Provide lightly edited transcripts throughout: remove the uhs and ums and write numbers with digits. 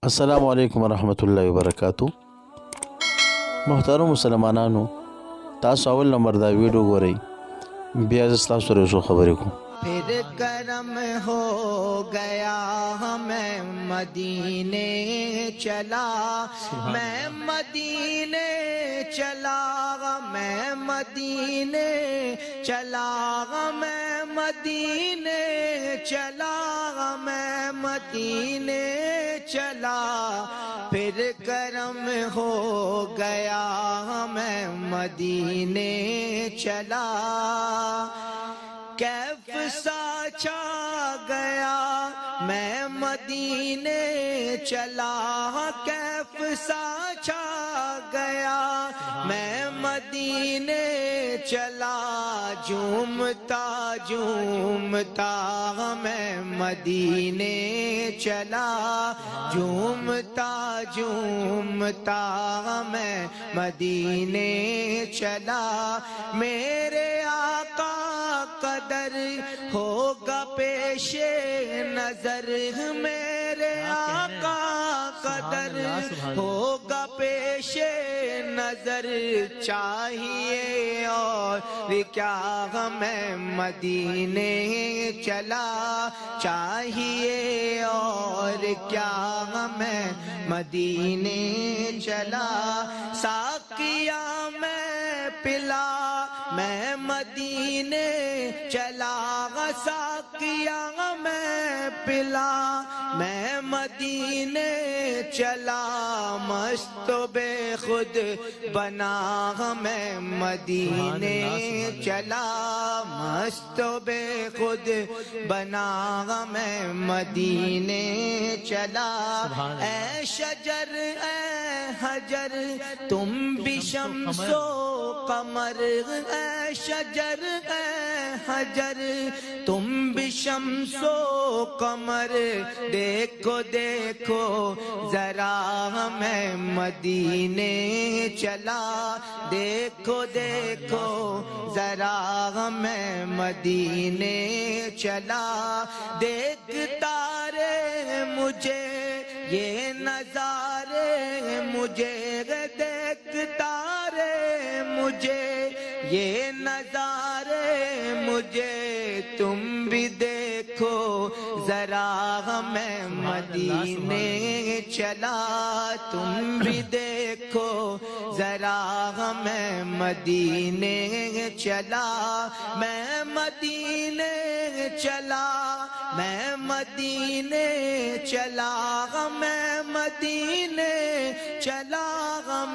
السلام علیکم ورحمۃ اللہ وبرکاتہ. محترم مسلمانانو، تاسو اول نمبر دا ویډیو ګورئ، بیا زه ستاسو سره یو څو خبرې کوم. پھر کرم ہو گیا میں مدینے چلا، میں مدینے چلا، میں مدینے چلا، میں مدینے چلا، میں مدینے چلا. پھر کرم ہو گیا میں مدینے چلا، کیف سا چھا گیا میں مدینے چلا، کیف سا چھا گیا میں مدینے چلا. جھومتا جھومتا میں مدینے چلا، جھومتا جھومتا میں مدینے چلا. میرے آقا قدر ہوگا پیش نظر، میرے آقا قدر ہوگا پیش نظر. چاہیے اور کیا میں مدینے چلا، چاہیے اور کیا میں مدینے چلا. ساقیا میں پلا میں مدینے چلا، ساقیا میں پلا میں مدینے چلا. مست و بے خود بنا میں مدینے چلا، مست و بے خود بنا میں مدینے چلا. اے شجر اے حجر تم بھی شمس و قمر، اے شجر اے حجر تم بھی شمس و قمر. دیکھو دیکھو ذرا میں مدینے چلا، دیکھو دیکھو ذرا میں مدینے چلا. دیکھتا رے مجھے یہ نظارے، مجھے دیکھتا رے مجھے یہ نظارے، مجھے تم بھی دیکھو ذرا میں مدینے چلا. تم بھی دیکھو ذرا میں مدینے چلا. میں مدینے چلا، میں مدینے چلا، میں مدینے چلا،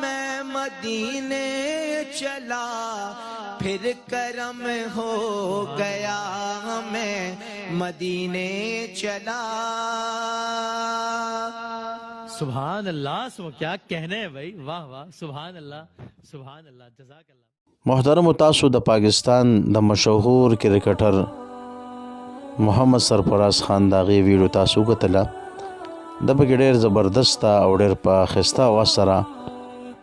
میں مدینے چلا. پھر کرم ہو گیا میں مدینے چلا. سبحان اللہ، کیا کہنے ہیں بھائی، واہ واہ، سبحان اللہ سبحان اللہ، جزاک اللہ. محترم، تاسو د پاکستان د مشهور کرکټر محمد سرفراز خان د هغې ویډیو تاسو وکتله. د پکې ډېر زبردست او ډېر په ښایسته اواز سره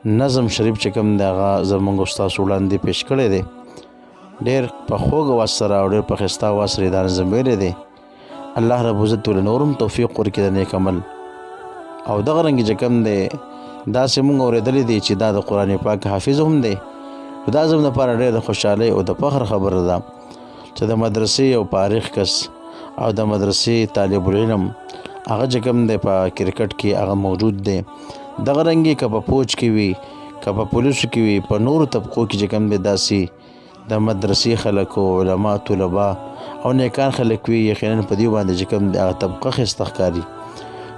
نظم شریف چې کوم دی هغه زموږ ستاسو وړاندې پیش کړی دی. ډېر په خوږ اواز سره او ډېر په ښایسته اواز سره یې دا نظم ویلی دی. الله رب عزت ولې نور هم توفیق ورکړي د نیک عمل. او دغه رنګې چې کوم دی داسې مونږ اورېدلی دی چې دا د قرآن پاک حافظ هم دی. دا زموږ لپاره ډېر د خوشحالۍ او د فخر خبره ده چې د مدرسې یو فارغ کس او د مدرسې طالب العلم هغه چې کوم دی په کرکټ کې هغه موجود دی. دغه رنګې که په فوج کې وي، که په پولیسو کې وي، په نورو طبقو کې چې کوم دی داسې د مدرسې خلک او علما طلبا او نیکان خلک وي، یقینا په دې باندې چې کوم دی هغه طبقه ښایسته ښکاري.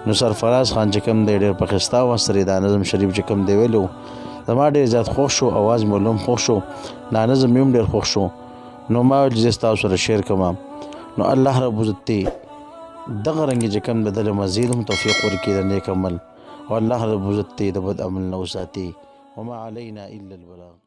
نو سرفراز خان چې کوم دی ډېر په ښایسته اواز سره دا نظم شریف چې کوم دی ویلو، زما ډېر زیات خوښ شو، اواز مې هم خوښ شو، دا نظم مې هم ډېر خوښ شو. نو ما ویل چې زه ستاسو سره شیر کوم. نو الله رب عزت دې دغه رنګې چې کوم دی دله مزید هم توفیق ورکړي د نیک عمل، او الله رب عزت دې د بد عمل نه وساتي. وما علینا الا البلاغ.